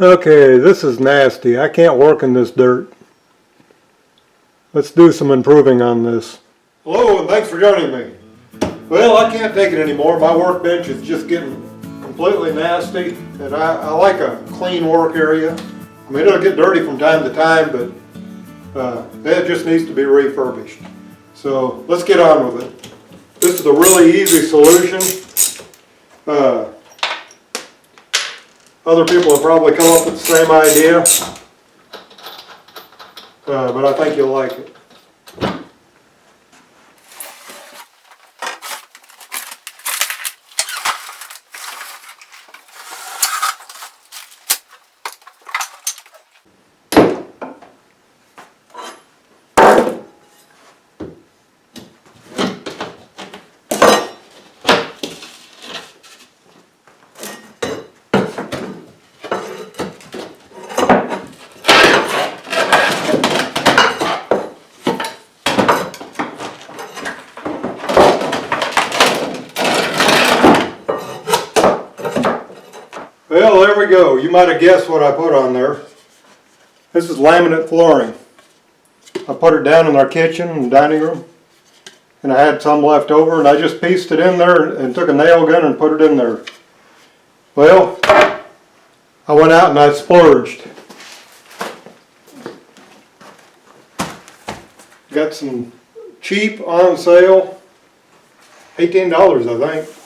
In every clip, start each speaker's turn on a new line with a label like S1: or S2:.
S1: Okay, this is nasty. I can't work in this dirt. Let's do some improving on this. Hello, and thanks for joining me. Well, I can't take it anymore. My workbench is just getting completely nasty, and I like a clean work area. I mean, it'll get dirty from time to time, but it just needs to be refurbished. So let's get on with it. This is a really easy solution. Other people have probably come up with the same idea, but I think you'll like it. Well, there we go. You might have guessed what I put on there. This is laminate flooring. I put it down in our kitchen and dining room, and I had some left over, and I just pieced it in there and took a nail gun and put it in there. Well, I went out and I splurged. Got some cheap on sale, $18 I think.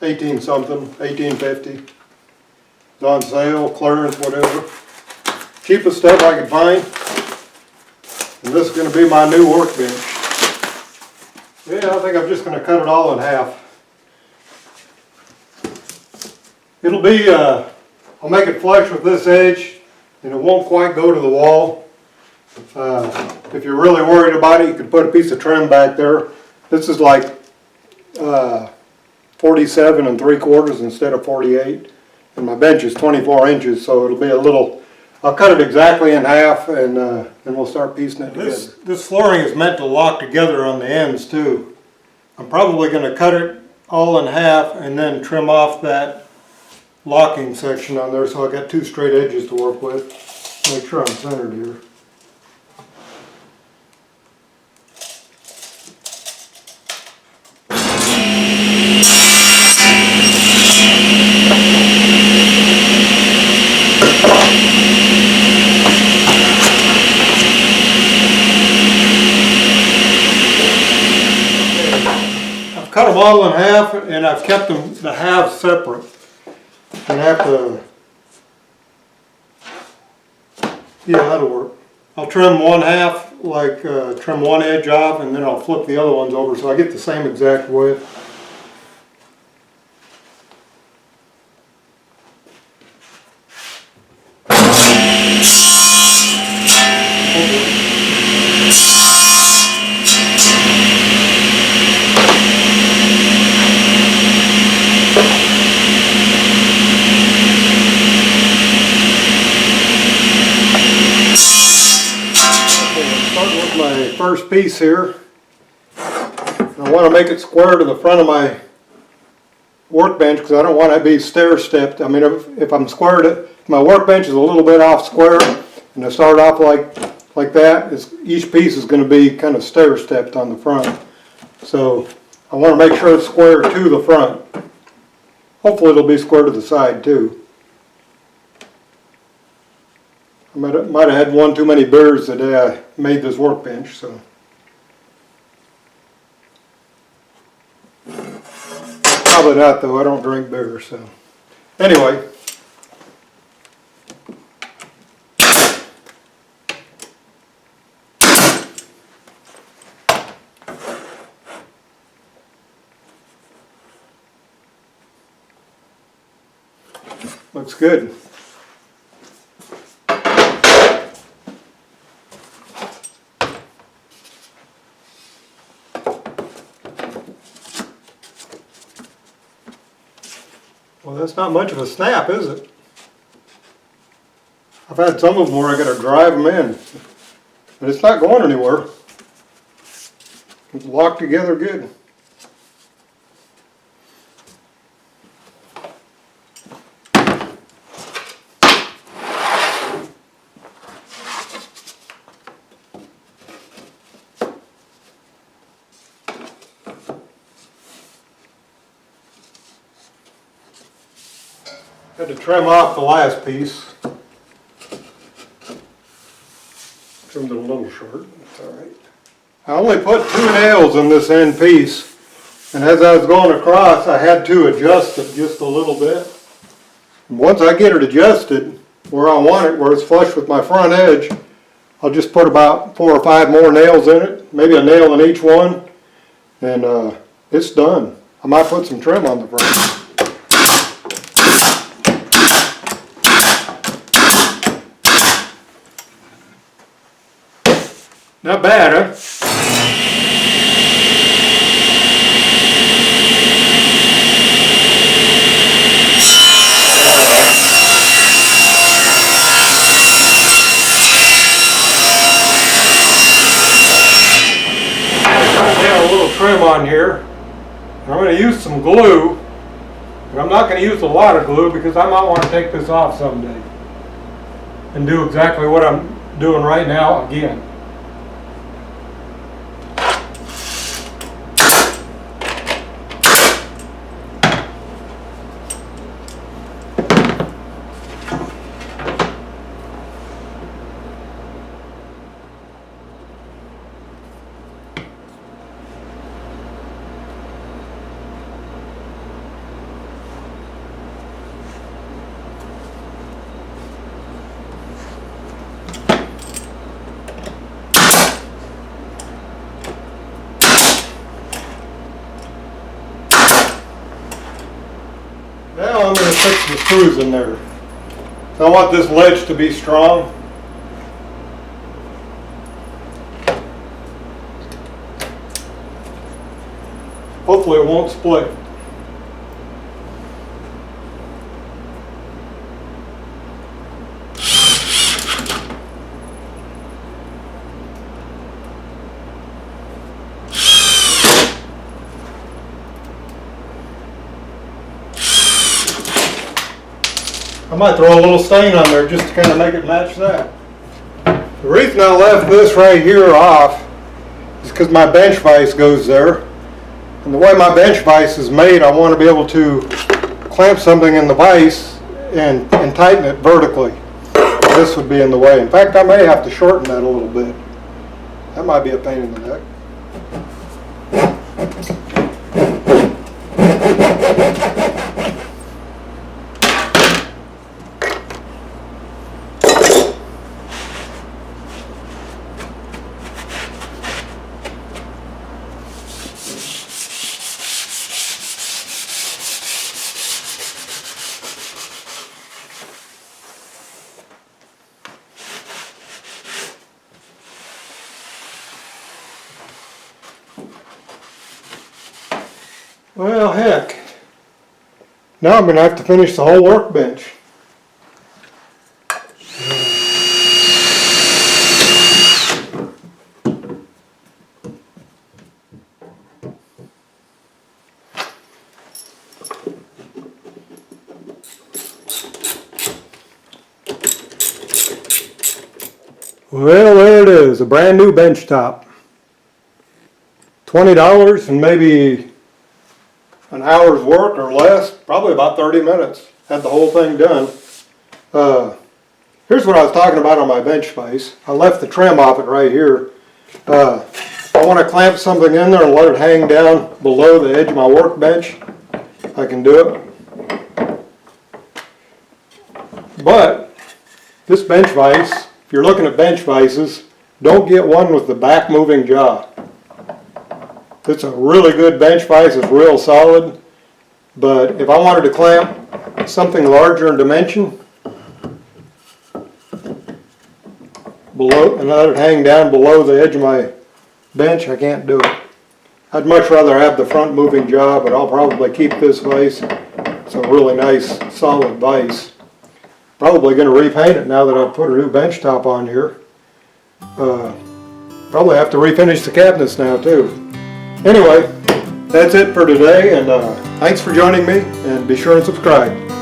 S1: 18 something, $18.50. It's on sale, clearance, whatever. Cheapest stuff I could find. And this is going to be my new workbench. Yeah, I think I'm just going to cut it all in half. It'll be, I'll make it flush with this edge, and it won't quite go to the wall. If you're really worried about it, you could put a piece of trim back there. This is like 47 3/4 instead of 48, and my bench is 24 inches, so it'll be a little. I'll cut it exactly in half, and we'll start piecing it together. This flooring is meant to lock together on the ends too. I'm probably going to cut it all in half and then trim off that locking section on there, so I got two straight edges to work with. Make sure I'm centered here. Cut them all in half, and I've kept them the halves separate. And I have to, yeah, that'll work. I'll trim one half, like trim one edge off, and then I'll flip the other ones over so I get the same exact width. My first piece here. I want to make it square to the front of my workbench because I don't want it to be stair stepped. I mean, if I'm squared, if my workbench is a little bit off square, and I start off like that, each piece is going to be kind of stair stepped on the front. So I want to make sure it's square to the front. Hopefully it'll be square to the side too. I might have had one too many beers the day I made this workbench, so. Probably not though, I don't drink beer, so. Anyway. Looks good. Well, that's not much of a snap, is it? I've had some of them where I got to drive them in, but it's not going anywhere. It's locked together good. Had to trim off the last piece. Trimmed it a little short, that's alright. I only put 2 nails in this end piece, and as I was going across I had to adjust it just a little bit. And once I get it adjusted where I want it, where it's flush with my front edge, I'll just put about 4 or 5 more nails in it, maybe a nail in each one, and it's done. I might put some trim on the front. Not bad, huh? A little trim on here. I'm going to use some glue, but I'm not going to use a lot of glue because I might want to take this off someday and do exactly what I'm doing right now again. Now I'm going to put some screws in there. I want this ledge to be strong. Hopefully it won't split. I might throw a little stain on there just to kind of make it match that. The reason I left this right here off is because my bench vise goes there. And the way my bench vise is made, I want to be able to clamp something in the vise and tighten it vertically. This would be in the way. In fact, I may have to shorten that a little bit. That might be a pain in the neck. Well, heck. Now I'm going to have to finish the whole workbench. Well, there it is, a brand new bench top. $20 and maybe an hour's work or less, probably about 30 minutes. Had the whole thing done. Here's what I was talking about on my bench vise. I left the trim off it right here. I want to clamp something in there and let it hang down below the edge of my workbench. I can do it. But this bench vise, if you're looking at bench vises, don't get one with the back moving jaw. It's a really good bench vise, it's real solid, but if I wanted to clamp something larger in dimension below and let it hang down below the edge of my bench, I can't do it. I'd much rather have the front moving jaw, but I'll probably keep this vise. It's a really nice solid vise. Probably going to repaint it now that I've put a new bench top on here. Probably have to refinish the cabinets now too. Anyway, that's it for today, and thanks for joining me, and be sure and subscribe.